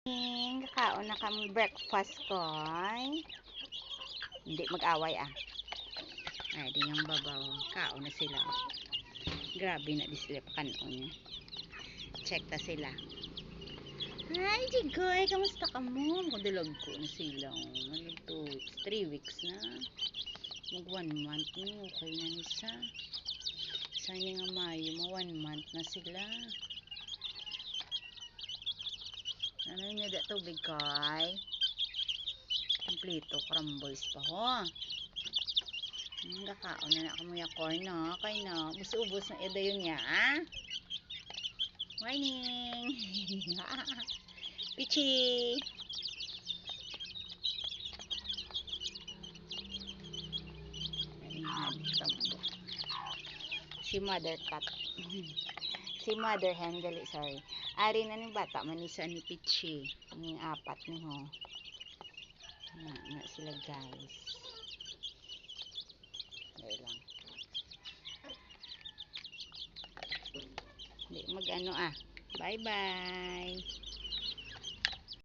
Kakaon na kami breakfast ko. Hindi mag-away ah. Ay, din yung babaw. Kaon na sila. Grabe na di sila pakanon niya. Check ta sila. Hi, Jigoy. Kamusta ka mo? Magdalog ko na sila. Ano to? 3 weeks na. Mag 1 month na. Okay na nisa. Sana nga Mayo mo 1 month na sila. Ano niya da tubig kay? Kompleto crumbles pa ho. Kakaon na ako mo ya corn na. Kay na. Ubus-ubos na eda yun niya. Ah? Morning. Pichi. Si mother cat. Si mother hen gali sorry. Ari na ni bata manisa ni Pichi. Ning apat ni ho. Na sila guys. Dahil lang. Hindi mag ano ah. Bye bye.